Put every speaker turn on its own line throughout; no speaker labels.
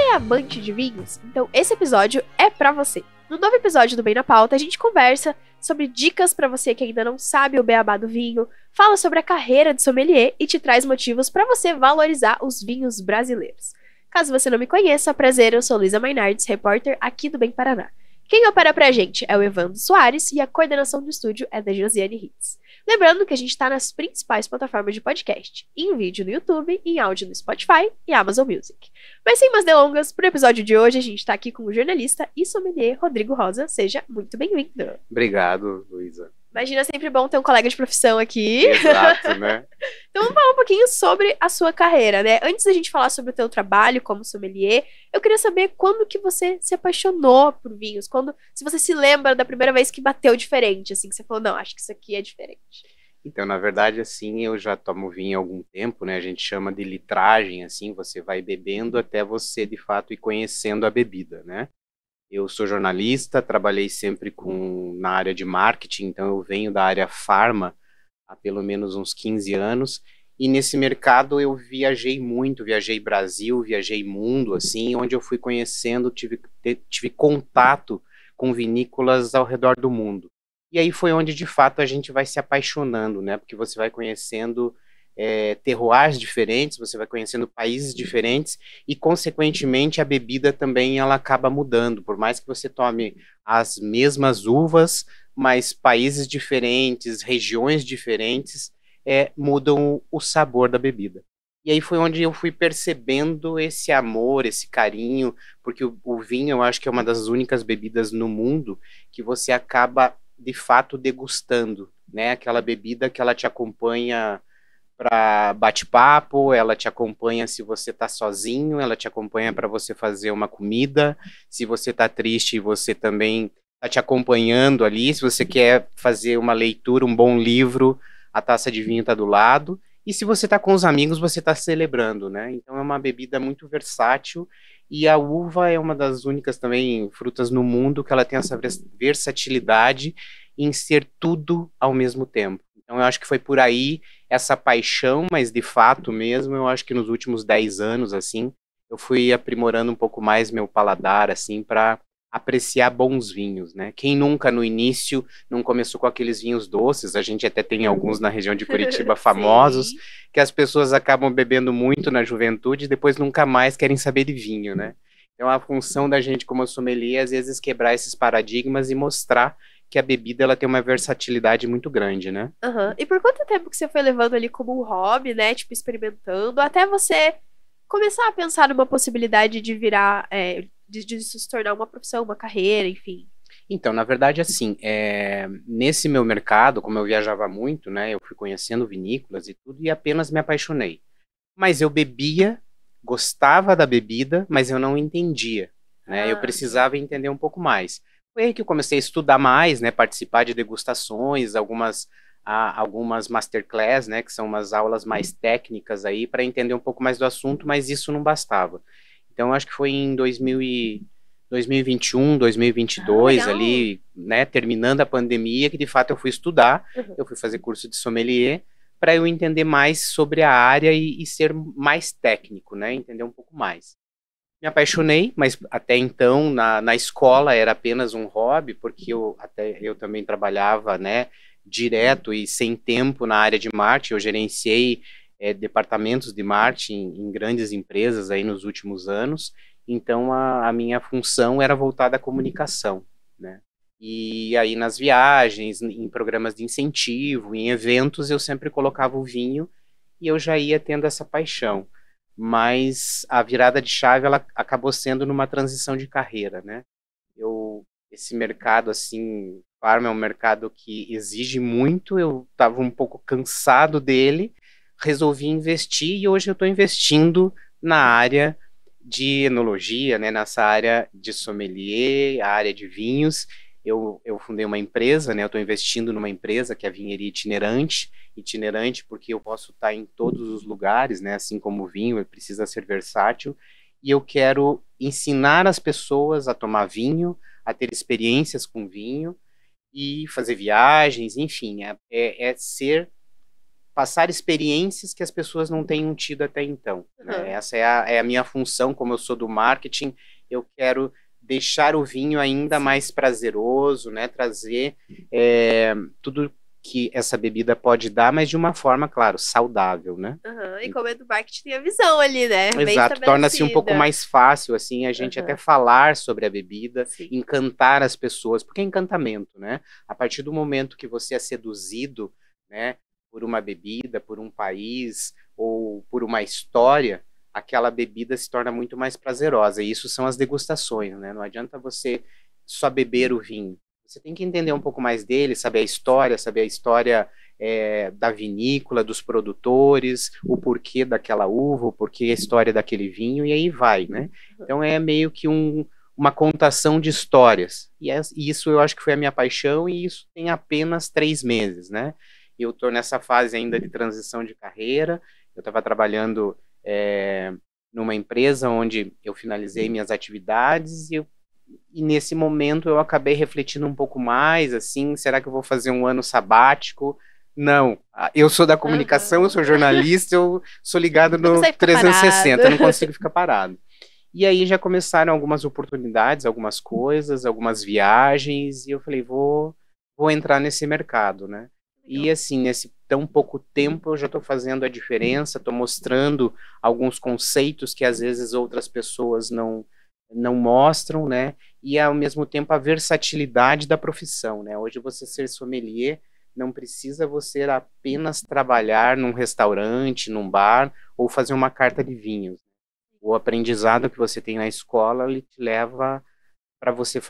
é amante de vinhos? Então esse episódio é pra você. No novo episódio do Bem na Pauta, a gente conversa sobre dicas pra você que ainda não sabe o beabá do vinho, fala sobre a carreira de sommelier e te traz motivos pra você valorizar os vinhos brasileiros. Caso você não me conheça, prazer, eu sou Luísa Mainardes, repórter aqui do Bem Paraná. Quem opera pra gente é o Evandro Soares e a coordenação do estúdio é da Josiane Ritz. Lembrando que a gente tá nas principais plataformas de podcast, em vídeo no YouTube, em áudio no Spotify e Amazon Music. Mas sem mais delongas, pro episódio de hoje a gente tá aqui com o jornalista e sommelier Rodrigo Rosa. Seja muito bem-vindo.
Obrigado, Luísa.
Imagina, sempre bom ter um colega de profissão aqui.
Exato, né?
Então vamos falar um pouquinho sobre a sua carreira, né? Antes da gente falar sobre o teu trabalho como sommelier, eu queria saber quando que você se apaixonou por vinhos, se você se lembra da primeira vez que bateu diferente, assim, que você falou, não, acho que isso aqui é diferente.
Então, na verdade, assim, eu já tomo vinho há algum tempo, né? A gente chama de litragem, assim, você vai bebendo até você, de fato, ir conhecendo a bebida, né? Eu sou jornalista, trabalhei sempre na área de marketing, então eu venho da área farma há pelo menos uns 15 anos, e nesse mercado eu viajei muito, viajei Brasil, viajei mundo, assim, onde eu fui conhecendo, tive contato com vinícolas ao redor do mundo. E aí foi onde, de fato, a gente vai se apaixonando, né? Porque você vai conhecendo terroirs diferentes, você vai conhecendo países diferentes e, consequentemente, a bebida também ela acaba mudando. Por mais que você tome as mesmas uvas, mas países diferentes, regiões diferentes, mudam o sabor da bebida. E aí foi onde eu fui percebendo esse amor, esse carinho, porque o vinho eu acho que é uma das únicas bebidas no mundo que você acaba, de fato, degustando, né? Aquela bebida que ela te acompanha para bate-papo, ela te acompanha se você está sozinho, ela te acompanha para você fazer uma comida, se você está triste, você também está te acompanhando ali, se você quer fazer uma leitura, um bom livro, a taça de vinho está do lado, e se você está com os amigos, você está celebrando, né? Então é uma bebida muito versátil, e a uva é uma das únicas também frutas no mundo que ela tem essa versatilidade em ser tudo ao mesmo tempo. Então eu acho que foi por aí essa paixão, mas de fato mesmo, eu acho que nos últimos 10 anos, assim, eu fui aprimorando um pouco mais meu paladar, assim, para apreciar bons vinhos, né? Quem nunca no início não começou com aqueles vinhos doces, a gente até tem alguns na região de Curitiba famosos, que as pessoas acabam bebendo muito na juventude e depois nunca mais querem saber de vinho, né? Então a função da gente como sommelier, às vezes, quebrar esses paradigmas e mostrar que a bebida ela tem uma versatilidade muito grande, né?
Uhum. E por quanto tempo que você foi levando ali como um hobby, né? Tipo, experimentando, até você começar a pensar numa possibilidade de virar, de se tornar uma profissão, uma carreira, enfim.
Então, na verdade, assim, nesse meu mercado, como eu viajava muito, né? Eu fui conhecendo vinícolas e tudo e apenas me apaixonei. Mas eu bebia, gostava da bebida, mas eu não entendia, né? Eu precisava entender um pouco mais. Foi aí que eu comecei a estudar mais, né, participar de degustações, algumas masterclass, né, que são umas aulas mais técnicas aí, para entender um pouco mais do assunto, mas isso não bastava. Então, acho que foi em 2021, 2022, ali, né, terminando a pandemia, que de fato eu fui estudar, eu fui fazer curso de sommelier, para eu entender mais sobre a área e ser mais técnico, né, entender um pouco mais. Me apaixonei, mas até então na escola era apenas um hobby, porque eu também trabalhava, né, direto e sem tempo na área de marketing. Eu gerenciei departamentos de marketing em grandes empresas aí nos últimos anos, então a minha função era voltada à comunicação, né? E aí nas viagens, em programas de incentivo, em eventos, eu sempre colocava o vinho e eu já ia tendo essa paixão. Mas a virada de chave ela acabou sendo numa transição de carreira, né? Esse mercado assim, farma é um mercado que exige muito, eu estava um pouco cansado dele, resolvi investir e hoje eu estou investindo na área de enologia, né? Nessa área de sommelier, a área de vinhos. Eu fundei uma empresa, né? Eu estou investindo numa empresa que é a Vinheria itinerante porque eu posso estar em todos os lugares, né? Assim como o vinho, ele precisa ser versátil. E eu quero ensinar as pessoas a tomar vinho, a ter experiências com vinho e fazer viagens, enfim, ser passar experiências que as pessoas não tenham tido até então. Né? Essa é a minha função, como eu sou do marketing, eu quero deixar o vinho ainda mais prazeroso, né? Trazer tudo que essa bebida pode dar, mas de uma forma, claro, saudável, né?
E como é do marketing, tem a visão ali, né? Bem
Exato, torna-se um pouco mais fácil, assim, a gente até falar sobre a bebida, encantar as pessoas, porque é encantamento, né? A partir do momento que você é seduzido, né, por uma bebida, por um país, ou por uma história, aquela bebida se torna muito mais prazerosa, e isso são as degustações, né? Não adianta você só beber o vinho. Você tem que entender um pouco mais dele, saber a história da vinícola, dos produtores, o porquê daquela uva, o porquê a história daquele vinho, e aí vai, né? Então é meio que uma contação de histórias. E isso eu acho que foi a minha paixão, e isso tem apenas 3 meses, né? Eu estou nessa fase ainda de transição de carreira, eu estava trabalhando numa empresa onde eu finalizei minhas atividades, e nesse momento eu acabei refletindo um pouco mais, assim, será que eu vou fazer um ano sabático? Não, eu sou da comunicação, eu sou jornalista, eu sou ligado no 360, eu não consigo ficar parado. E aí já começaram algumas oportunidades, algumas coisas, algumas viagens, e eu falei, vou entrar nesse mercado, né? E assim, nesse tão pouco tempo eu já estou fazendo a diferença, estou mostrando alguns conceitos que às vezes outras pessoas não mostram, né? E ao mesmo tempo a versatilidade da profissão, né? Hoje você ser sommelier não precisa você apenas trabalhar num restaurante, num bar ou fazer uma carta de vinhos. O aprendizado que você tem na escola ele te leva para você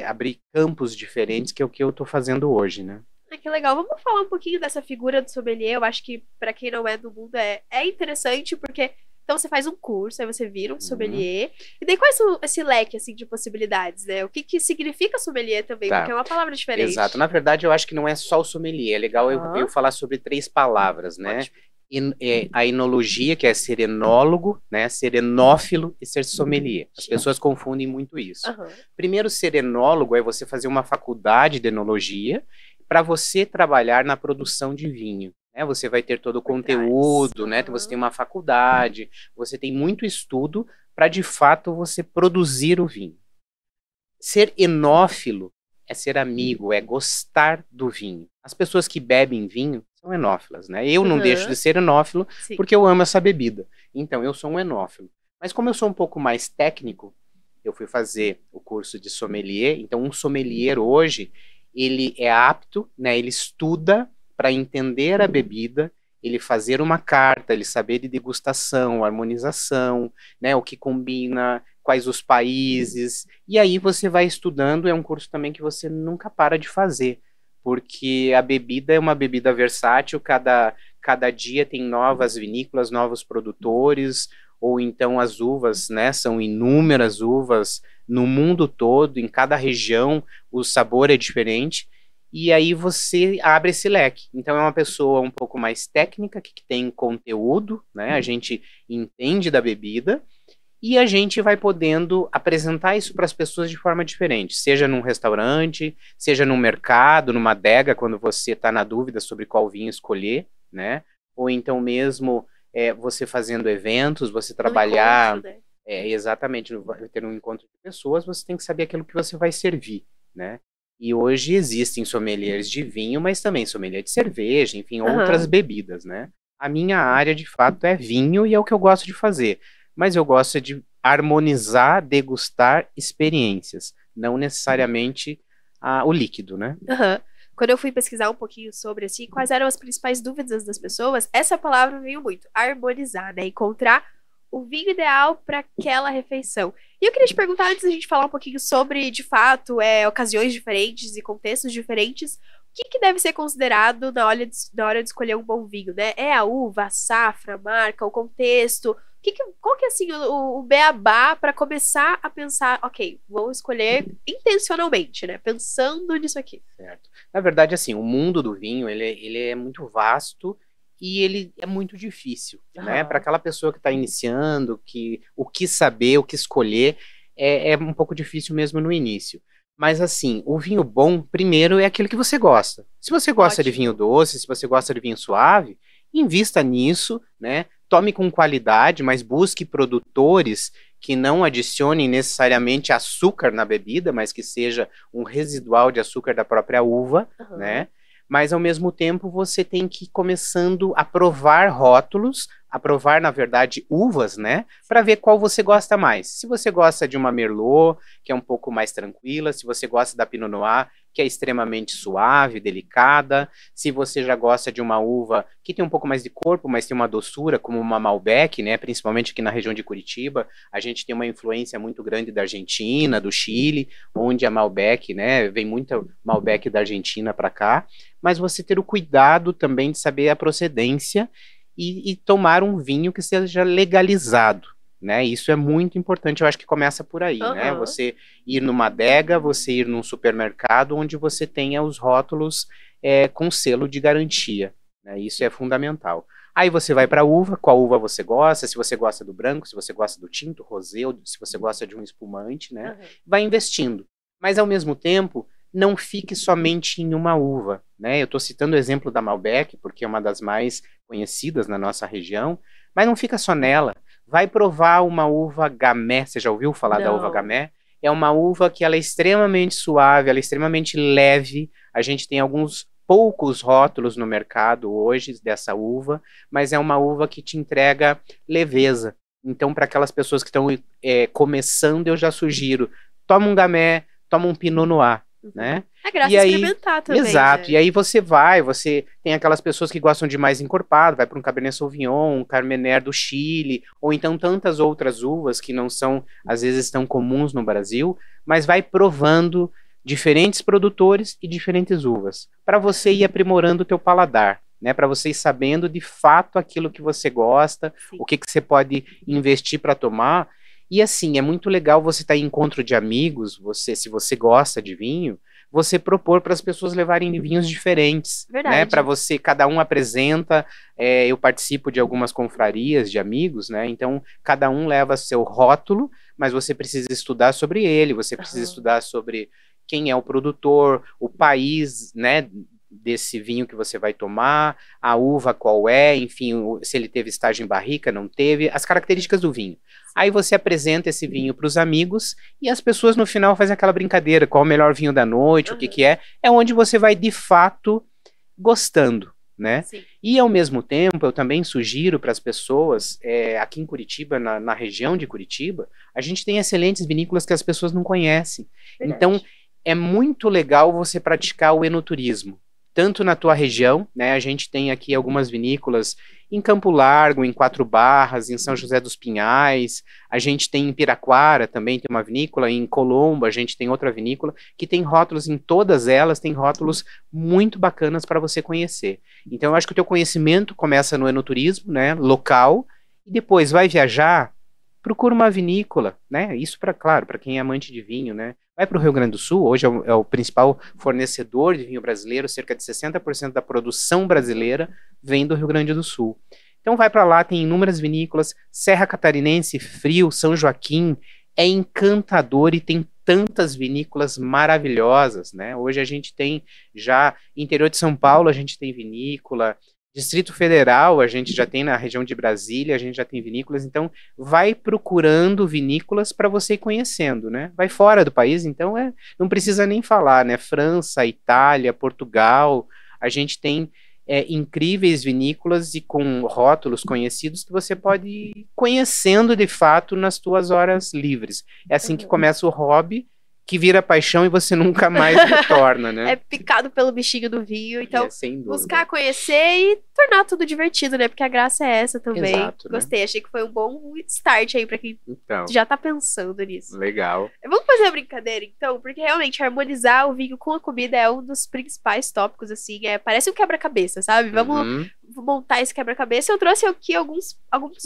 abrir campos diferentes, que é o que eu estou fazendo hoje, né?
Que legal. Vamos falar um pouquinho dessa figura do sommelier. Eu acho que para quem não é do mundo é interessante, porque então você faz um curso, aí você vira um sommelier. E daí qual é esse leque assim, de possibilidades, né? O que significa sommelier também? Porque é uma palavra diferente.
Exato. Na verdade, eu acho que não é só o sommelier. É legal eu falar sobre 3 palavras, né? A enologia, que é ser enólogo, né? Ser enófilo e ser sommelier. As pessoas confundem muito isso. Primeiro, ser enólogo é você fazer uma faculdade de enologia para você trabalhar na produção de vinho. Né? Você vai ter todo o conteúdo, né? Você tem uma faculdade, você tem muito estudo para, de fato, você produzir o vinho. Ser enófilo é ser amigo, é gostar do vinho. As pessoas que bebem vinho são enófilas, né? Eu não deixo de ser enófilo porque eu amo essa bebida. Então, eu sou um enófilo. Mas como eu sou um pouco mais técnico, eu fui fazer o curso de sommelier. Então, um sommelier hoje, ele é apto, né? Ele estuda para entender a bebida, ele fazer uma carta, ele saber de degustação, harmonização, né? O que combina, quais os países. E aí você vai estudando, é um curso também que você nunca para de fazer, porque a bebida é uma bebida versátil, cada dia tem novas vinícolas, novos produtores, ou então as uvas, né? São inúmeras uvas no mundo todo, em cada região o sabor é diferente, e aí você abre esse leque. Então é uma pessoa um pouco mais técnica, que tem conteúdo, né? A gente entende da bebida, e a gente vai podendo apresentar isso para as pessoas de forma diferente, seja num restaurante, seja num mercado, numa adega, quando você está na dúvida sobre qual vinho escolher, né? Ou então mesmo você fazendo eventos, você trabalhar...
encontro, né?
Exatamente, vai ter um encontro de pessoas, você tem que saber aquilo que você vai servir, né? E hoje existem sommeliers de vinho, mas também sommelier de cerveja, enfim, outras bebidas, né? A minha área, de fato, é vinho e é o que eu gosto de fazer. Mas eu gosto de harmonizar, degustar experiências, não necessariamente o líquido, né?
Quando eu fui pesquisar um pouquinho sobre, assim, quais eram as principais dúvidas das pessoas, essa palavra veio muito, harmonizar, né? Encontrar o vinho ideal para aquela refeição. E eu queria te perguntar, antes da gente falar um pouquinho sobre, de fato, ocasiões diferentes e contextos diferentes, o que deve ser considerado na hora de escolher um bom vinho, né? É a uva, a safra, a marca, o contexto? Qual que é, assim, o beabá para começar a pensar, ok, vou escolher intencionalmente, né? Pensando nisso aqui.
Certo. Na verdade, assim, o mundo do vinho, ele é muito vasto, e ele é muito difícil, né? Para aquela pessoa que está iniciando, o que saber, o que escolher, é um pouco difícil mesmo no início. Mas assim, o vinho bom, primeiro, é aquele que você gosta. Se você gosta de vinho doce, se você gosta de vinho suave, invista nisso, né? Tome com qualidade, mas busque produtores que não adicionem necessariamente açúcar na bebida, mas que seja um residual de açúcar da própria uva, né? Mas, ao mesmo tempo, você tem que ir começando a provar rótulos, a provar, na verdade, uvas, né? Para ver qual você gosta mais. Se você gosta de uma Merlot, que é um pouco mais tranquila, se você gosta da Pinot Noir, que é extremamente suave, delicada, se você já gosta de uma uva que tem um pouco mais de corpo, mas tem uma doçura, como uma Malbec, né? Principalmente aqui na região de Curitiba, a gente tem uma influência muito grande da Argentina, do Chile, onde a Malbec, né? Vem muita Malbec da Argentina para cá, mas você ter o cuidado também de saber a procedência e tomar um vinho que seja legalizado, né? Isso é muito importante, eu acho que começa por aí, né? Você ir numa adega, você ir num supermercado onde você tenha os rótulos com selo de garantia, né? Isso é fundamental. Aí você vai para a uva, qual uva você gosta, se você gosta do branco, se você gosta do tinto, rosé, ou se você gosta de um espumante, né? Vai investindo. Mas, ao mesmo tempo, não fique somente em uma uva, né? Eu estou citando o exemplo da Malbec, porque é uma das mais conhecidas na nossa região, mas não fica só nela. Vai provar uma uva Gamay, você já ouviu falar da uva Gamay? É uma uva que ela é extremamente suave, ela é extremamente leve, a gente tem alguns poucos rótulos no mercado hoje dessa uva, mas é uma uva que te entrega leveza. Então, para aquelas pessoas que estão começando, eu já sugiro, toma um Gamay, toma um Pinot Noir, né?
É graça experimentar também.
Exato,
né?
E aí você tem aquelas pessoas que gostam de mais encorpado, vai para um Cabernet Sauvignon, um Carmener do Chile, ou então tantas outras uvas que não são, às vezes, tão comuns no Brasil, mas vai provando diferentes produtores e diferentes uvas, para você ir aprimorando o teu paladar, né? Para você ir sabendo de fato aquilo que você gosta, o que você pode investir para tomar. E assim, é muito legal você estar em encontro de amigos, se você gosta de vinho, você propor para as pessoas levarem vinhos diferentes, né? Para você, cada um apresenta, eu participo de algumas confrarias de amigos, né? Então, cada um leva seu rótulo, mas você precisa estudar sobre ele, você precisa estudar sobre quem é o produtor, o país, né, desse vinho que você vai tomar, a uva qual é, enfim, se ele teve estágio em barrica, não teve, as características do vinho. Aí você apresenta esse vinho para os amigos e as pessoas no final fazem aquela brincadeira, qual é o melhor vinho da noite, o que é onde você vai de fato gostando, né? E ao mesmo tempo eu também sugiro para as pessoas, aqui em Curitiba, na região de Curitiba, a gente tem excelentes vinícolas que as pessoas não conhecem. Então é muito legal você praticar o enoturismo, tanto na tua região, né? A gente tem aqui algumas vinícolas em Campo Largo, em Quatro Barras, em São José dos Pinhais, a gente tem em Piraquara também, tem uma vinícola, em Colombo a gente tem outra vinícola, que tem rótulos em todas elas, tem rótulos muito bacanas para você conhecer. Então eu acho que o teu conhecimento começa no enoturismo, né, local, e depois vai viajar, procura uma vinícola, né? Isso claro, para quem é amante de vinho, né? Vai para o Rio Grande do Sul, hoje é o principal fornecedor de vinho brasileiro, cerca de 60% da produção brasileira vem do Rio Grande do Sul. Então vai para lá, tem inúmeras vinícolas, Serra Catarinense, Frio, São Joaquim, é encantador e tem tantas vinícolas maravilhosas, né? Hoje a gente tem já, interior de São Paulo a gente tem vinícola, Distrito Federal, a gente já tem na região de Brasília, a gente já tem vinícolas, então vai procurando vinícolas para você ir conhecendo, né? Vai fora do país, então não precisa nem falar, né? França, Itália, Portugal, a gente tem incríveis vinícolas e com rótulos conhecidos que você pode ir conhecendo de fato nas tuas horas livres. É assim que começa o hobby, que vira paixão e você nunca mais retorna, né?
É picado pelo bichinho do vinho, então buscar conhecer e tornar tudo divertido, né? Porque a graça é essa também.
Exato,
gostei, achei que foi um bom start aí pra quem já tá pensando nisso.
Legal.
Vamos fazer a brincadeira, então? Porque realmente harmonizar o vinho com a comida é um dos principais tópicos, assim, parece um quebra-cabeça, sabe? Vamos montar esse quebra-cabeça. Eu trouxe aqui alguns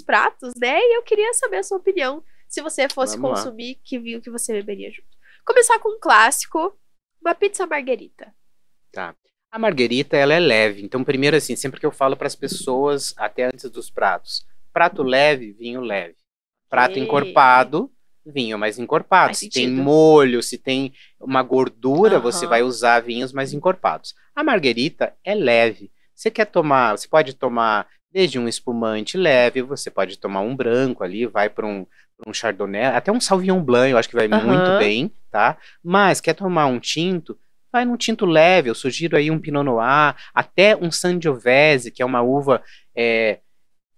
pratos, né? E eu queria saber a sua opinião, se você fosse consumir, que vinho que você beberia junto. Começar com um clássico, uma pizza marguerita.
Tá. A marguerita, ela é leve. Então, primeiro assim, sempre que eu falo para as pessoas, até antes dos pratos, prato leve, vinho leve. Prato encorpado, vinho mais encorpado. Se tem molho, se tem uma gordura, você vai usar vinhos mais encorpados. A marguerita é leve. Você quer tomar, você pode tomar desde um espumante leve, você pode tomar um branco ali, vai para um Chardonnay, até um Sauvignon Blanc, eu acho que vai muito
Aham.
bem, tá? Mas quer tomar um tinto, vai num tinto leve, eu sugiro aí um Pinot Noir, até um Sangiovese, que é uma uva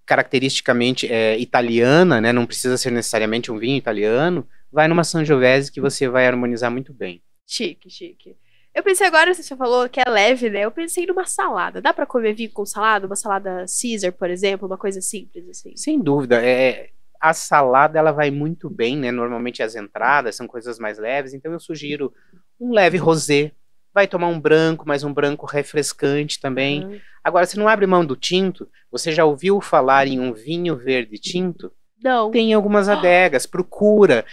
caracteristicamente italiana, né? Não precisa ser necessariamente um vinho italiano, vai numa Sangiovese que você vai harmonizar muito bem.
Chique, chique. Eu pensei agora, você falou que é leve, né? Eu pensei numa salada. Dá pra comer vinho com salada? Uma salada Caesar, por exemplo, uma coisa simples assim.
Sem dúvida, a salada ela vai muito bem, né? Normalmente as entradas são coisas mais leves, então eu sugiro um leve rosé. Vai tomar um branco, mas um branco refrescante também.
Aham.
Agora, você não abre mão do tinto? Você já ouviu falar em um vinho verde tinto?
Não.
Tem algumas adegas, procura.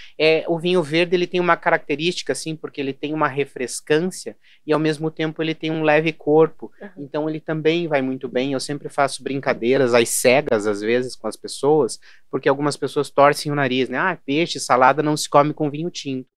O vinho verde ele tem uma característica assim, porque ele tem uma refrescância e ao mesmo tempo ele tem um leve corpo.
Aham.
Então ele também vai muito bem. Eu sempre faço brincadeiras às cegas às vezes com as pessoas, porque algumas pessoas torcem o nariz, né? Ah, peixe, salada não se come com vinho tinto.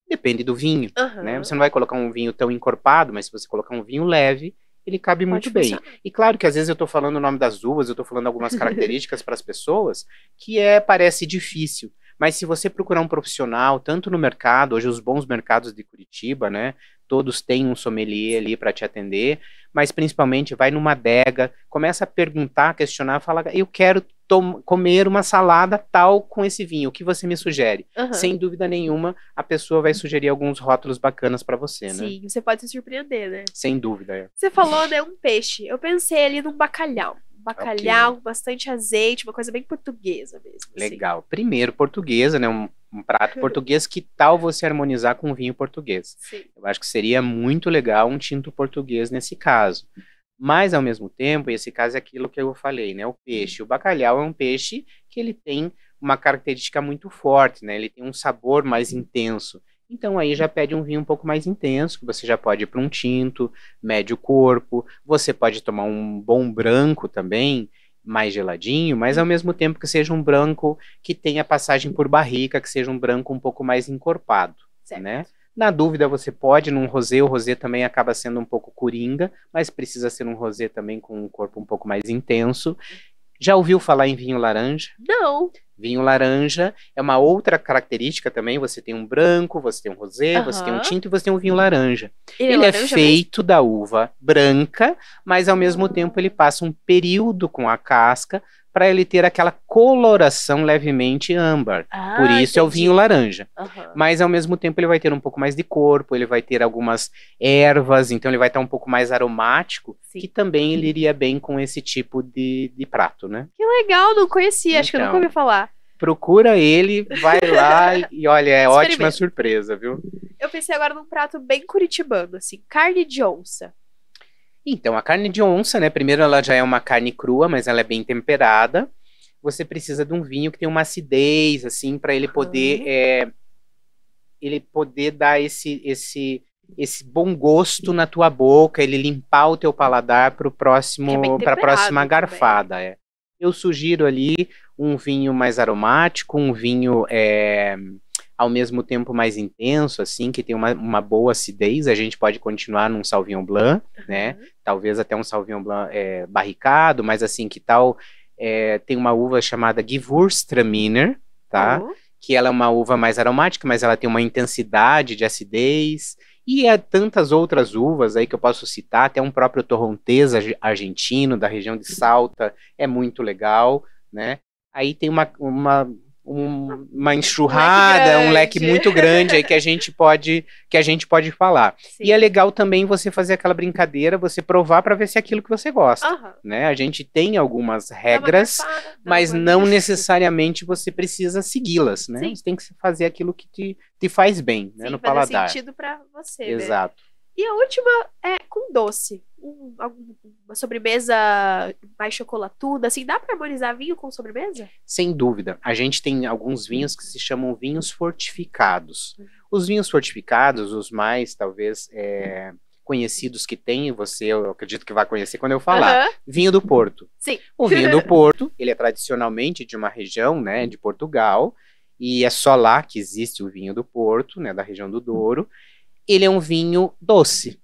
Depende do vinho, né?
Aham.
Você não vai colocar um vinho tão encorpado, mas se você colocar um vinho leve, ele cabe muito
Pode
bem.
funcionar.
E claro que às vezes eu estou falando o nome das uvas, eu estou falando algumas características para as pessoas que parece difícil. Mas se você procurar um profissional, tanto no mercado, hoje os bons mercados de Curitiba, né? Todos têm um sommelier ali para te atender, mas principalmente vai numa adega, começa a perguntar, questionar, fala, eu quero comer uma salada tal com esse vinho, o que você me sugere?
Aham.
Sem dúvida nenhuma, a pessoa vai sugerir alguns rótulos bacanas para você, né?
Sim, você pode se surpreender, né?
Sem dúvida.
Você falou, né, um peixe. Eu pensei ali num bacalhau. Um bacalhau com bastante azeite, uma coisa bem portuguesa mesmo. assim.
Legal. Primeiro, portuguesa, né? Um prato português, que tal você harmonizar com um vinho português?
Sim.
Eu acho que seria muito legal um tinto português nesse caso. Mas, ao mesmo tempo, esse caso é aquilo que eu falei, né? O peixe. O bacalhau é um peixe que ele tem uma característica muito forte, né? Ele tem um sabor mais intenso. Então, aí já pede um vinho um pouco mais intenso, que você já pode ir para um tinto, médio corpo. Você pode tomar um bom branco também, mais geladinho, mas ao mesmo tempo que seja um branco que tenha passagem por barrica, que seja um branco um pouco mais encorpado,
Certo.
né? Na dúvida, você pode num rosé, o rosé também acaba sendo um pouco coringa, mas precisa ser um rosé também com um corpo um pouco mais intenso. Já ouviu falar em vinho laranja?
Não.
Vinho laranja é uma outra característica também, você tem um branco, você tem um rosé, você tem um
Aham.
tinto e você tem um vinho laranja.
Ele
Ele é
laranja
feito da uva branca, mas ao mesmo tempo ele passa um período com a casca para ele ter aquela coloração levemente âmbar.
mesmo?
Por isso é o
Entendi.
vinho laranja.
Aham.
Mas ao mesmo tempo ele vai ter um pouco mais de corpo, ele vai ter algumas ervas, então ele vai estar um pouco mais aromático,
Sim.
que também ele iria bem com esse tipo de prato, né?
Que legal, não conhecia, acho que eu nunca
Então.
ouvi falar.
Procura ele, vai lá e olha, é ótima
Experimenta.
surpresa, viu?
Eu pensei agora num prato bem curitibano, assim, carne de onça.
Então, a carne de onça, né? Primeiro ela já é uma carne crua, mas ela é bem temperada. Você precisa de um vinho que tem uma acidez, assim, para ele poder dar esse bom gosto na tua boca, ele limpar o teu paladar para
Que é bem
a próxima
temperado
garfada. Eu sugiro ali um vinho mais aromático, um vinho ao mesmo tempo mais intenso, assim, que tem uma boa acidez. A gente pode continuar num Sauvignon Blanc, né? Talvez até um Sauvignon Blanc barricado, mas assim, que tal tem uma uva chamada Gewürztraminer, tá?
Oh.
Que ela é uma uva mais aromática, mas ela tem uma intensidade de acidez. E há tantas outras uvas aí que eu posso citar, até um próprio torrontés argentino, da região de Salta, é muito legal, né? Aí tem uma enxurrada, um leque muito grande aí que a gente pode falar.
Sim.
E é legal também você fazer aquela brincadeira, você provar para ver se é aquilo que você gosta,
Aham.
né? A gente tem algumas
Dá uma
regras,
garfada, dá
mas
uma-
não necessariamente você precisa segui-las, né?
Sim.
Você tem que fazer aquilo que te faz bem, né,
Sim,
no
fazer
paladar.
sentido pra você, né?
Exato.
E a última é com doce. Uma sobremesa mais chocolatuda, assim, dá pra harmonizar vinho com sobremesa?
Sem dúvida. A gente tem alguns vinhos que se chamam vinhos fortificados. Os vinhos fortificados, os mais, talvez, conhecidos que tem, eu acredito que vai conhecer quando eu falar.
Aham.
Vinho do Porto.
Sim.
O vinho do Porto, ele é tradicionalmente de uma região, né, de Portugal, e é só lá que existe o vinho do Porto, né, da região do Douro. Ele é um vinho doce.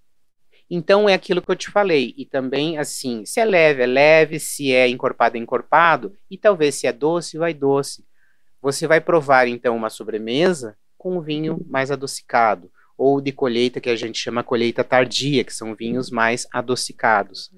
Então é aquilo que eu te falei. E também, assim, se é leve, se é encorpado, e talvez se é doce, vai doce. Você vai provar, então, uma sobremesa com um vinho mais adocicado, ou de colheita, que a gente chama colheita tardia, que são vinhos mais adocicados.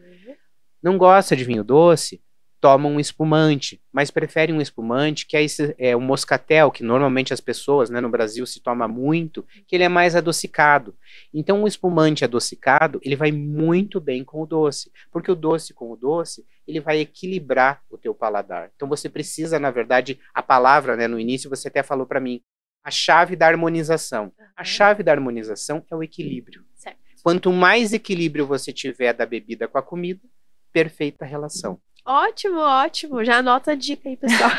Não gosta de vinho doce? Toma um espumante, mas prefere um espumante que é o moscatel, que normalmente as pessoas, né, no Brasil se toma muito, que ele é mais adocicado. Então, um espumante adocicado, ele vai muito bem com o doce, porque o doce com o doce, ele vai equilibrar o teu paladar. Então, você precisa, na verdade, a palavra, né, no início você até falou para mim, a chave da harmonização. A chave da harmonização é o equilíbrio.
Certo.
Quanto mais equilíbrio você tiver da bebida com a comida, perfeita relação.
Ótimo, ótimo. Já anota a dica aí, pessoal.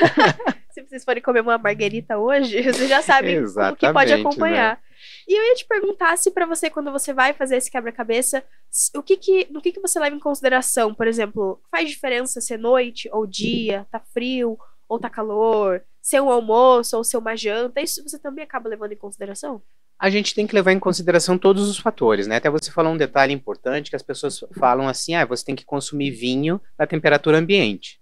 Se vocês forem comer uma marguerita hoje, vocês já sabem o que pode acompanhar. Né? E eu ia te perguntar se pra você, quando você vai fazer esse quebra-cabeça, no que você leva em consideração? Por exemplo, faz diferença ser noite ou dia, tá frio ou tá calor, ser um almoço ou ser uma janta? Isso você também acaba levando em consideração?
A gente tem que levar em consideração todos os fatores, né? Até você falou um detalhe importante, que as pessoas falam assim, você tem que consumir vinho na temperatura ambiente.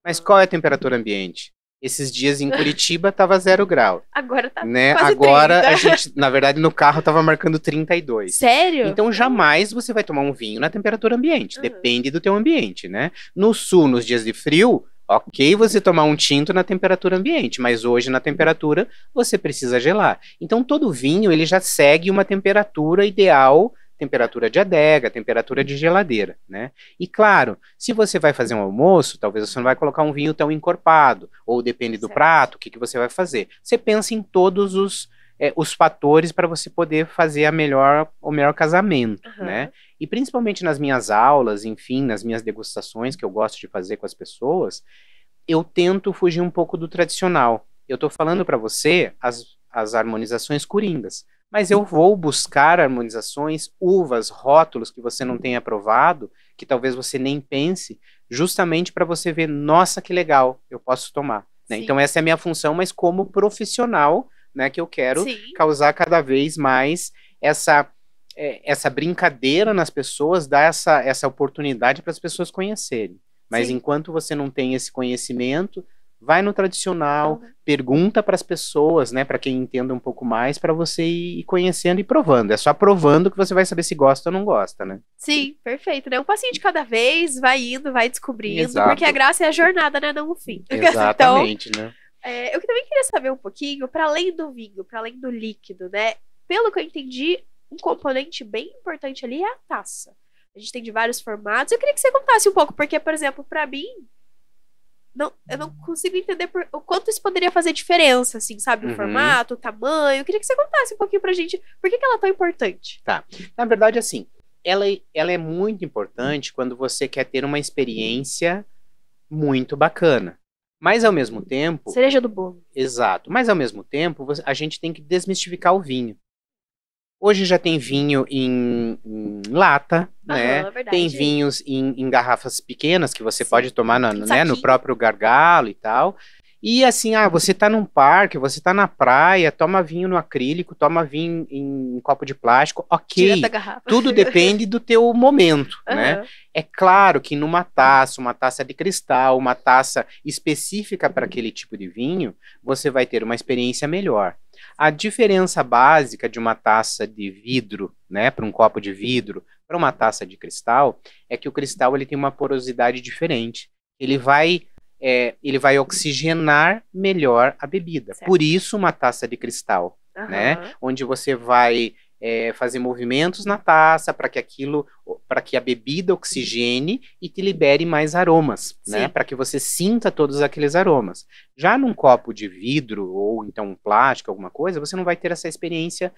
Mas qual é a temperatura ambiente? Esses dias em Curitiba estava 0 grau.
Agora tá
né?
quase
Agora
30.
A gente, na verdade, no carro estava marcando 32.
Sério?
Então jamais você vai tomar um vinho na temperatura ambiente. Depende do teu ambiente, né? No sul, nos dias de frio, ok você tomar um tinto na temperatura ambiente, mas hoje na temperatura você precisa gelar. Então todo vinho ele já segue uma temperatura ideal, temperatura de adega, temperatura de geladeira, né? E claro, se você vai fazer um almoço, talvez você não vai colocar um vinho tão encorpado, ou depende do prato, o que você vai fazer. Você pensa em todos os fatores para você poder fazer o melhor casamento, né? E principalmente nas minhas aulas, enfim, nas minhas degustações que eu gosto de fazer com as pessoas, eu tento fugir um pouco do tradicional. Eu estou falando para você as harmonizações coringas, mas eu vou buscar harmonizações, uvas, rótulos que você não tenha provado, que talvez você nem pense, justamente para você ver, nossa, que legal, eu posso tomar. Né? Então essa é a minha função, mas como profissional, né, que eu quero causar cada vez mais essa brincadeira nas pessoas, dar essa oportunidade para as pessoas conhecerem. Mas enquanto você não tem esse conhecimento, vai no tradicional, pergunta para as pessoas, né, para quem entenda um pouco mais, para você ir conhecendo e provando. É só provando que você vai saber se gosta ou não gosta, né?
Sim, perfeito, né? Um passinho de cada vez, vai indo, vai descobrindo,
Exato.
Porque a graça é a jornada, né, não o fim.
Exatamente,
então,
né?
Eu também queria saber um pouquinho, para além do vinho, para além do líquido, né? Pelo que eu entendi, um componente bem importante ali é a taça. A gente tem de vários formatos. Eu queria que você contasse um pouco, porque, por exemplo, para mim, eu não consigo entender o quanto isso poderia fazer diferença, assim, sabe? O formato, o tamanho. Eu queria que você contasse um pouquinho pra gente por que ela é tão importante.
Tá. Na verdade, assim, ela é muito importante quando você quer ter uma experiência muito bacana. Mas, ao mesmo tempo...
Cereja do bolo.
Exato. Mas, ao mesmo tempo, a gente tem que desmistificar o vinho. Hoje já tem vinho em lata, né?
Verdade.
Tem vinhos em garrafas pequenas que você pode tomar no próprio gargalo e tal. E assim, você tá num parque, você tá na praia, toma vinho no acrílico, toma vinho em copo de plástico, ok.
Tira da garrafa.
Tudo depende do teu momento, né? É claro que numa taça, uma taça de cristal, uma taça específica para aquele tipo de vinho, você vai ter uma experiência melhor. A diferença básica de uma taça de vidro, né, para um copo de vidro, para uma taça de cristal, é que o cristal ele tem uma porosidade diferente. Ele vai oxigenar melhor a bebida. Certo. Por isso, uma taça de cristal, né, onde você vai fazer movimentos na taça para que a bebida oxigene e te libere mais aromas, né? Para que você sinta todos aqueles aromas. Já num copo de vidro ou então um plástico, alguma coisa, você não vai ter essa experiência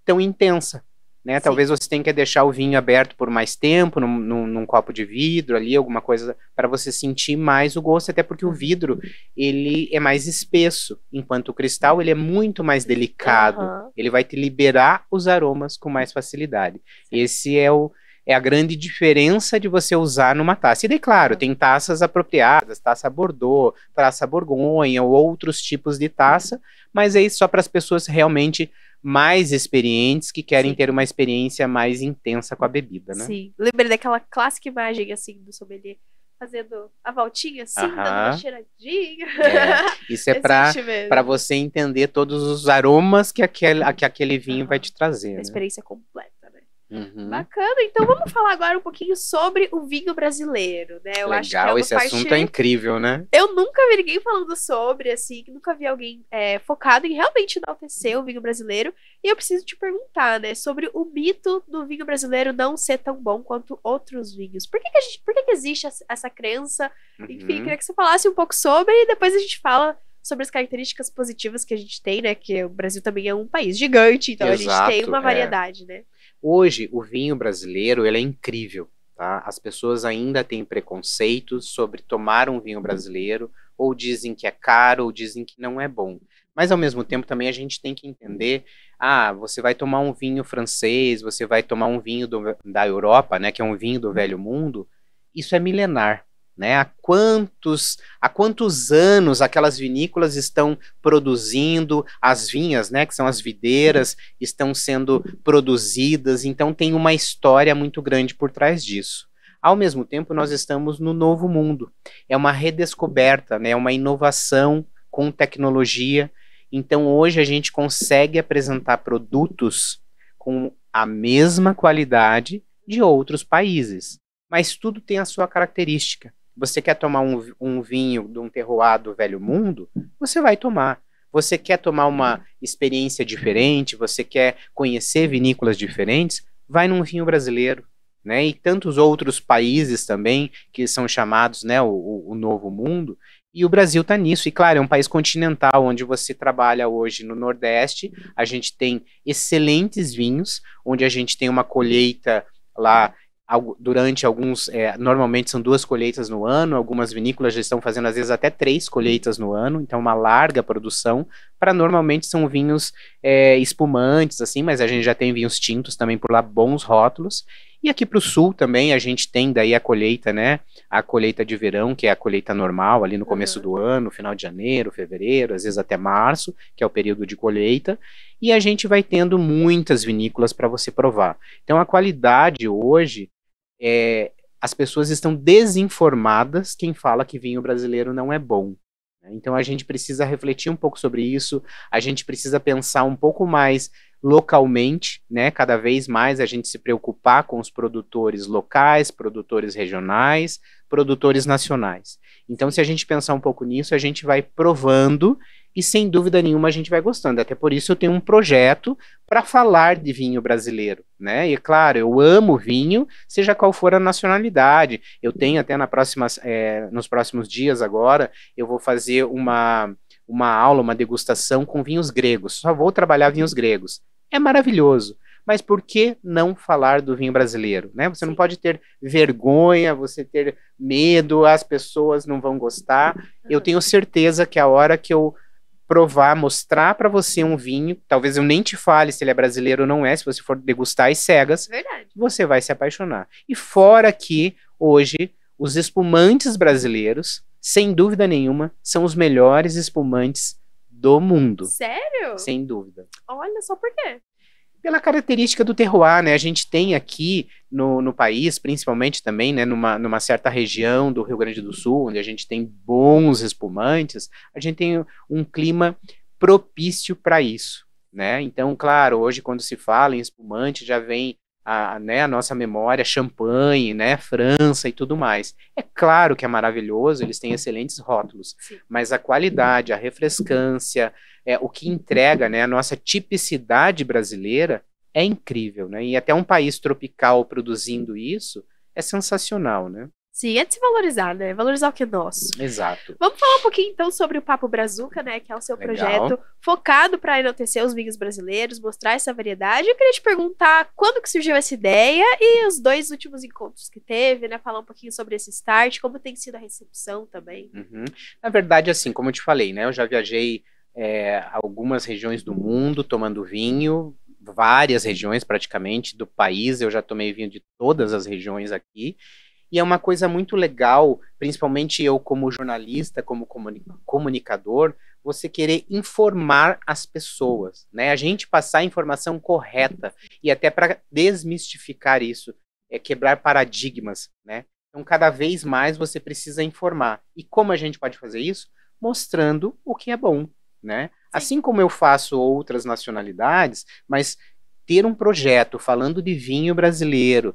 tão intensa, né? Talvez você tenha que deixar o vinho aberto por mais tempo num copo de vidro ali, alguma coisa para você sentir mais o gosto, até porque o vidro ele é mais espesso, enquanto o cristal ele é muito mais delicado, ele vai te liberar os aromas com mais facilidade. Esse é a grande diferença de você usar numa taça. E daí, claro, tem taças apropriadas, taça Bordeaux, taça Borgonha ou outros tipos de taça, mas aí só para as pessoas realmente mais experientes que querem
Sim.
ter uma experiência mais intensa com a bebida, né?
Sim, lembrei daquela clássica imagem, assim, do sommelier fazendo a voltinha, assim, dando uma
Aham.
cheiradinha.
Isso é
Existe
para
mesmo.
você entender todos os aromas que aquele vinho vai te trazer,
A
né?
experiência completa, né?
Uhum.
Bacana, então vamos falar agora um pouquinho sobre o vinho brasileiro, né? Eu acho que é
Legal,
uma
esse
parte...
assunto é incrível, né?
Eu nunca vi ninguém falando sobre, assim, que nunca vi alguém focado em realmente enaltecer o vinho brasileiro. E eu preciso te perguntar, né, sobre o mito do vinho brasileiro não ser tão bom quanto outros vinhos. Por que que existe essa crença? Enfim,
Uhum.
queria que você falasse um pouco sobre e depois a gente fala sobre as características positivas que a gente tem, né? Que o Brasil também é um país gigante, então a gente tem
Exato,
uma variedade, né?
Hoje, o vinho brasileiro, ele é incrível, tá? As pessoas ainda têm preconceitos sobre tomar um vinho brasileiro, ou dizem que é caro, ou dizem que não é bom. Mas, ao mesmo tempo, também a gente tem que entender, você vai tomar um vinho francês, você vai tomar um vinho da Europa, né, que é um vinho do velho mundo, isso é milenar, né? Há quantos anos aquelas vinícolas estão produzindo as vinhas, né, que são as videiras, estão sendo produzidas, então tem uma história muito grande por trás disso. Ao mesmo tempo, nós estamos no novo mundo. É uma redescoberta, né? É uma inovação com tecnologia. Então, hoje a gente consegue apresentar produtos com a mesma qualidade de outros países, mas tudo tem a sua característica. Você quer tomar um vinho de um terroir do velho mundo? Você vai tomar. Você quer tomar uma experiência diferente, você quer conhecer vinícolas diferentes, vai num vinho brasileiro, né? E tantos outros países também, que são chamados, né, o novo mundo, e o Brasil está nisso. E claro, é um país continental, onde você trabalha hoje no Nordeste, a gente tem excelentes vinhos, onde a gente tem uma colheita lá durante alguns, normalmente são 2 colheitas no ano, algumas vinícolas já estão fazendo às vezes até 3 colheitas no ano, então uma larga produção, para normalmente são vinhos espumantes, assim, mas a gente já tem vinhos tintos também por lá, bons rótulos, e aqui para o sul também a gente tem daí a colheita, né, a colheita de verão, que é a colheita normal, ali no começo do ano, final de janeiro, fevereiro, às vezes até março, que é o período de colheita, e a gente vai tendo muitas vinícolas para você provar. Então a qualidade hoje as pessoas estão desinformadas quem fala que vinho brasileiro não é bom. Então a gente precisa refletir um pouco sobre isso, a gente precisa pensar um pouco mais localmente, né? Cada vez mais a gente se preocupar com os produtores locais, produtores regionais, produtores nacionais. Então, se a gente pensar um pouco nisso, a gente vai provando e sem dúvida nenhuma a gente vai gostando. Até por isso eu tenho um projeto para falar de vinho brasileiro, né? E claro, eu amo vinho, seja qual for a nacionalidade. Eu tenho até nos próximos dias agora, eu vou fazer uma aula, uma degustação com vinhos gregos. Só vou trabalhar vinhos gregos. É maravilhoso. Mas por que não falar do vinho brasileiro, né? Você não pode ter vergonha, você ter medo, as pessoas não vão gostar. Eu tenho certeza que a hora que eu provar, mostrar para você um vinho, talvez eu nem te fale se ele é brasileiro ou não é, se você for degustar às cegas, você vai se apaixonar. E fora que hoje os espumantes brasileiros, sem dúvida nenhuma, são os melhores espumantes do mundo.
Sério?
Sem dúvida.
Olha só por quê.
Pela característica do terroir, né? A gente tem aqui no país, principalmente também, né, numa certa região do Rio Grande do Sul, onde a gente tem bons espumantes, a gente tem um clima propício para isso, né? Então, claro, hoje quando se fala em espumante, já vem a nossa memória, champanhe, né, França e tudo mais. É claro que é maravilhoso, eles têm excelentes rótulos, mas a qualidade, a refrescância, o que entrega, né, a nossa tipicidade brasileira é incrível, né? E até um país tropical produzindo isso é sensacional, né?
Sim, é de se valorizar, né? Valorizar o que é nosso.
Exato.
Vamos falar um pouquinho então sobre o Papo Brazuca, né? Que é o seu projeto focado para enaltecer os vinhos brasileiros, mostrar essa variedade. Eu queria te perguntar quando que surgiu essa ideia e os 2 últimos encontros que teve, né? Falar um pouquinho sobre esse start, como tem sido a recepção também.
Uhum. Na verdade, assim, como eu te falei, né? Eu já viajei algumas regiões do mundo tomando vinho, várias regiões praticamente do país, eu já tomei vinho de todas as regiões aqui, e é uma coisa muito legal, principalmente eu como jornalista, como comunicador, você querer informar as pessoas, né? A gente passar a informação correta e até para desmistificar isso, quebrar paradigmas, né? Então, cada vez mais você precisa informar. E como a gente pode fazer isso? Mostrando o que é bom, né? Assim como eu faço outras nacionalidades, mas ter um projeto falando de vinho brasileiro,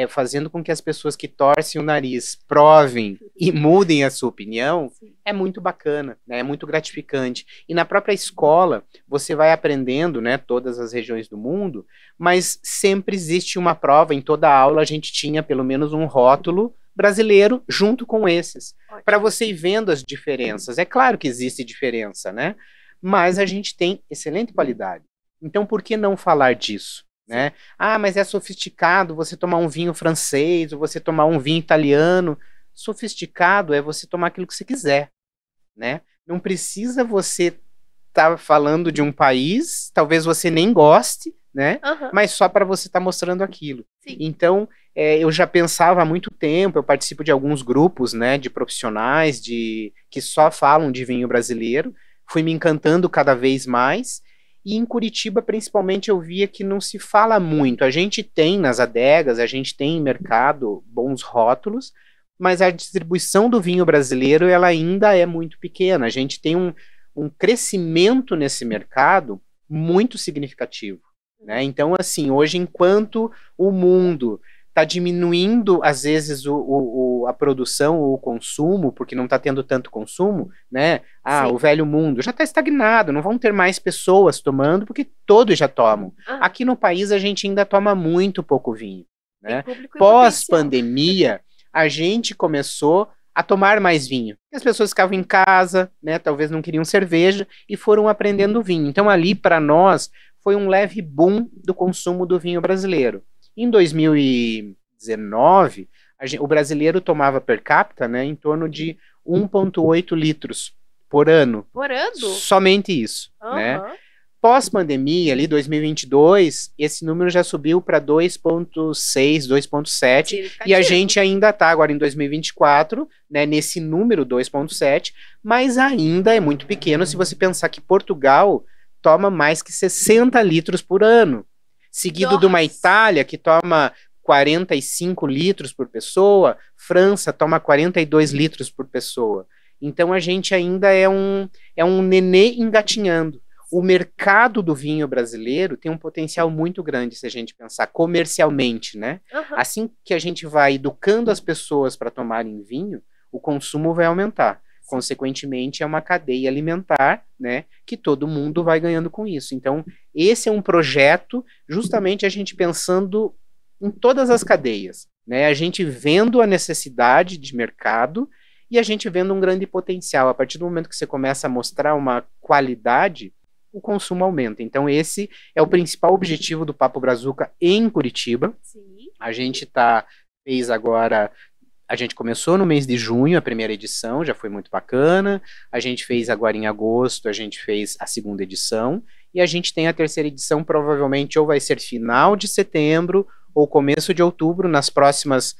fazendo com que as pessoas que torcem o nariz provem e mudem a sua opinião, é muito bacana, né? É muito gratificante. E na própria escola, você vai aprendendo, né, todas as regiões do mundo, mas sempre existe uma prova, em toda aula a gente tinha pelo menos um rótulo brasileiro junto com esses, para você ir vendo as diferenças. É claro que existe diferença, né? Mas a gente tem excelente qualidade. Então, por que não falar disso? Né? Ah, mas é sofisticado você tomar um vinho francês ou você tomar um vinho italiano. Sofisticado é você tomar aquilo que você quiser, né? Não precisa você estar falando de um país, talvez você nem goste, né? Mas só para você estar mostrando aquilo. Sim. Então, eu já pensava há muito tempo, eu participo de alguns grupos, né, de profissionais que só falam de vinho brasileiro, fui me encantando cada vez mais. E em Curitiba, principalmente, eu via que não se fala muito. A gente tem nas adegas, a gente tem em mercado bons rótulos, mas a distribuição do vinho brasileiro ela ainda é muito pequena. A gente tem um crescimento nesse mercado muito significativo, né? Então, assim, hoje, enquanto o mundo está diminuindo, às vezes, a produção ou o consumo, porque não está tendo tanto consumo, né? Ah, sim, o velho mundo já está estagnado, não vão ter mais pessoas tomando, porque todos já tomam. Aqui no país, a gente ainda toma muito pouco vinho, né? Pós-pandemia, a gente começou a tomar mais vinho. As pessoas ficavam em casa, né? Talvez não queriam cerveja e foram aprendendo vinho. Então, ali, para nós, foi um leve boom do consumo do vinho brasileiro. Em 2019, o brasileiro tomava per capita, né, em torno de 1,8 litros por ano.
Por ano?
Somente isso, né? Pós-pandemia, ali 2022, esse número já subiu para 2,6, 2,7, e a gente ainda está agora em 2024, né, nesse número 2,7, mas ainda é muito pequeno se você pensar que Portugal toma mais que 60 litros por ano. Seguido de uma Itália que toma 45 litros por pessoa, França toma 42 litros por pessoa. Então a gente ainda é um nenê engatinhando. O mercado do vinho brasileiro tem um potencial muito grande se a gente pensar comercialmente, né? Assim que a gente vai educando as pessoas para tomarem vinho, o consumo vai aumentar. Consequentemente, é uma cadeia alimentar, né, que todo mundo vai ganhando com isso. Então, esse é um projeto, justamente a gente pensando em todas as cadeias, né, a gente vendo a necessidade de mercado e a gente vendo um grande potencial. A partir do momento que você começa a mostrar uma qualidade, o consumo aumenta. Então, esse é o principal objetivo do Papo Brazuca em Curitiba. Sim. A gente fez agora... A gente começou no mês de junho, a primeira edição, já foi muito bacana. A gente fez agora em agosto, a gente fez a segunda edição. E a gente tem a terceira edição, provavelmente ou vai ser final de setembro ou começo de outubro. Nos próximos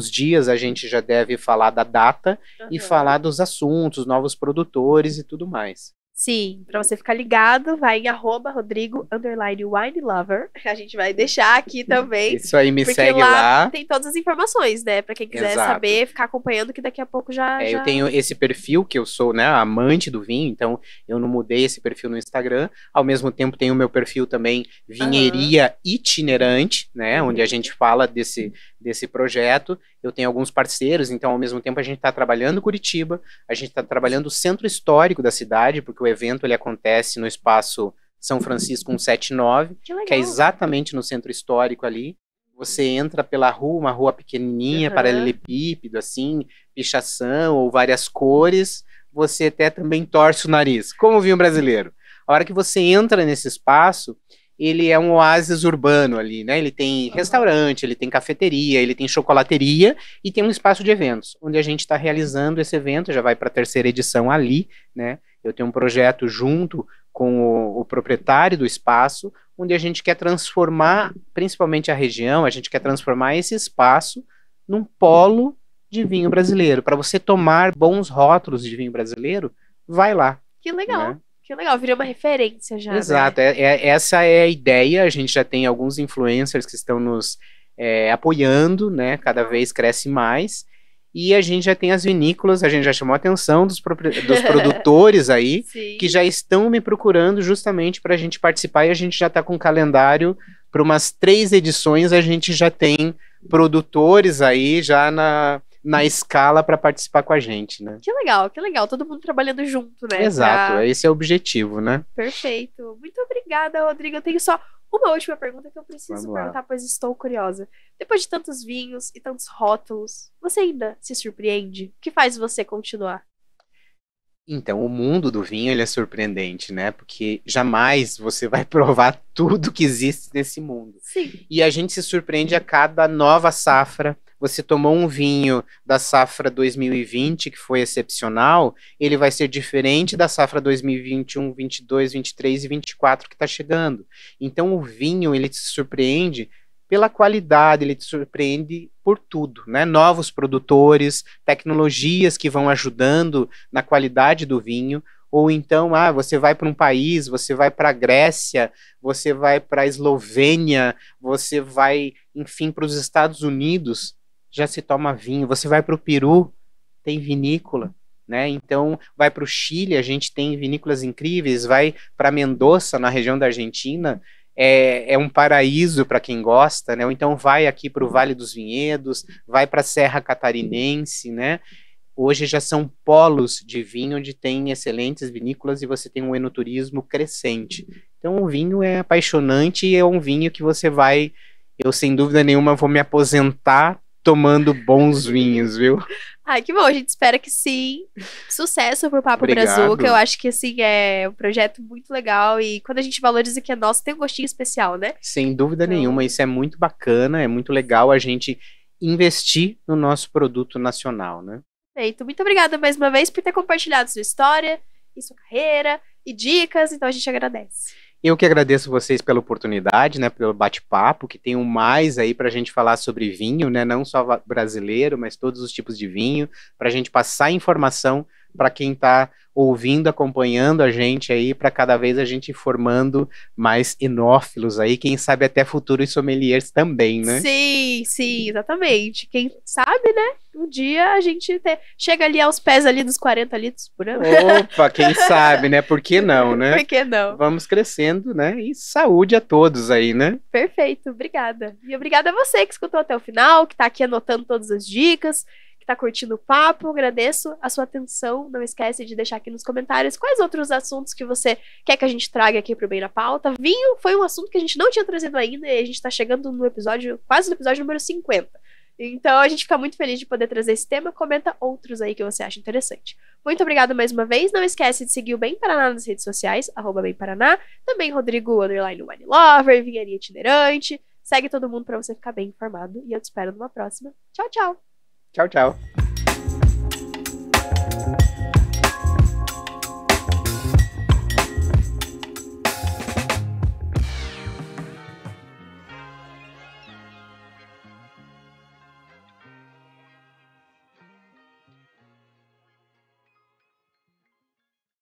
dias a gente já deve falar da data e falar dos assuntos, novos produtores e tudo mais.
Sim, pra você ficar ligado, vai em @Rodrigo_winelover. A gente vai deixar aqui também.
Isso aí, me segue lá.
Tem todas as informações, né? Pra quem quiser saber, ficar acompanhando, que daqui a pouco já...
Eu tenho esse perfil, que eu sou, né, amante do vinho, então eu não mudei esse perfil no Instagram. Ao mesmo tempo, tenho o meu perfil também, Vinheria Itinerante, né? Onde a gente fala desse projeto. Eu tenho alguns parceiros, então ao mesmo tempo a gente está trabalhando Curitiba, a gente está trabalhando o centro histórico da cidade, porque o evento ele acontece no espaço São Francisco 179, que é exatamente no centro histórico ali. Você entra pela rua, uma rua pequenininha, paralelepípedo, assim, pichação ou várias cores, você até também torce o nariz, como o vinho brasileiro. A hora que você entra nesse espaço, ele é um oásis urbano ali, né? Ele tem restaurante, ele tem cafeteria, ele tem chocolateria e tem um espaço de eventos, onde a gente está realizando esse evento, já vai para a terceira edição ali, né? Eu tenho um projeto junto com o proprietário do espaço, onde a gente quer transformar, principalmente a região, a gente quer transformar esse espaço num polo de vinho brasileiro. Para você tomar bons rótulos de vinho brasileiro, vai lá.
Que legal.
Né?
Que legal, virou uma referência já,
Exato,
né?
essa é a ideia. A gente já tem alguns influencers que estão nos apoiando, né? Cada vez cresce mais. E a gente já tem as vinícolas, a gente já chamou a atenção dos produtores aí,
Sim.
que já estão me procurando justamente para a gente participar, e a gente já está com um calendário para umas 3 edições, a gente já tem produtores aí já na escala para participar com a gente, né?
Que legal, todo mundo trabalhando junto, né?
Exato, esse é o objetivo, né?
Perfeito. Muito obrigada, Rodrigo. Eu tenho só uma última pergunta que eu preciso perguntar, pois estou curiosa. Depois de tantos vinhos e tantos rótulos, você ainda se surpreende? O que faz você continuar?
Então, o mundo do vinho, ele é surpreendente, né? Porque jamais você vai provar tudo que existe nesse mundo.
Sim.
E a gente se surpreende a cada nova safra. Você tomou um vinho da safra 2020, que foi excepcional, ele vai ser diferente da safra 2021, 22, 23 e 24 que está chegando. Então, o vinho, ele te surpreende pela qualidade, ele te surpreende por tudo, né? Novos produtores, tecnologias que vão ajudando na qualidade do vinho, ou então, você vai para um país, você vai para a Grécia, você vai para a Eslovênia, você vai, enfim, para os Estados Unidos, já se toma vinho, você vai para o Peru, tem vinícola, né? Então, vai para o Chile, a gente tem vinícolas incríveis, vai para Mendoza, na região da Argentina, é um paraíso para quem gosta, né? Ou então vai aqui para o Vale dos Vinhedos, vai para a Serra Catarinense, né? Hoje já são polos de vinho onde tem excelentes vinícolas e você tem um enoturismo crescente. Então o vinho é apaixonante e é um vinho que você vai, eu sem dúvida nenhuma vou me aposentar tomando bons vinhos, viu?
Ai, que bom, a gente espera que sim. Sucesso pro Papo Brazuca, eu acho que assim é um projeto muito legal e quando a gente valoriza que é nosso, tem um gostinho especial, né?
Sem dúvida nenhuma, isso é muito bacana, é muito legal a gente investir no nosso produto nacional, né?
Perfeito, muito obrigada mais uma vez por ter compartilhado sua história e sua carreira e dicas, então a gente agradece.
Eu que agradeço vocês pela oportunidade, né, pelo bate-papo, que tem mais aí para a gente falar sobre vinho, né, não só brasileiro, mas todos os tipos de vinho, para a gente passar informação para quem está ouvindo, acompanhando a gente aí, para cada vez a gente ir formando mais enófilos aí, quem sabe até futuros sommeliers também, né?
Sim, sim, exatamente. Quem sabe, né? Um dia a gente chega ali aos pés ali dos 40 litros por ano.
Opa, quem sabe, né? Por que não, né?
Por que não?
Vamos crescendo, né? E saúde a todos aí, né?
Perfeito, obrigada. E obrigada a você que escutou até o final, que tá aqui anotando todas as dicas, que tá curtindo o papo. Agradeço a sua atenção. Não esquece de deixar aqui nos comentários quais outros assuntos que você quer que a gente traga aqui pro Bem na Pauta. Vinho foi um assunto que a gente não tinha trazido ainda e a gente tá chegando no episódio, quase no episódio número 50. Então a gente fica muito feliz de poder trazer esse tema. Comenta outros aí que você acha interessante. Muito obrigada mais uma vez. Não esquece de seguir o Bem Paraná nas redes sociais, @BemParaná. Também Rodrigo _Wine Lover, Vinharia Itinerante. Segue todo mundo para você ficar bem informado. E eu te espero numa próxima. Tchau, tchau.
Tchau, tchau.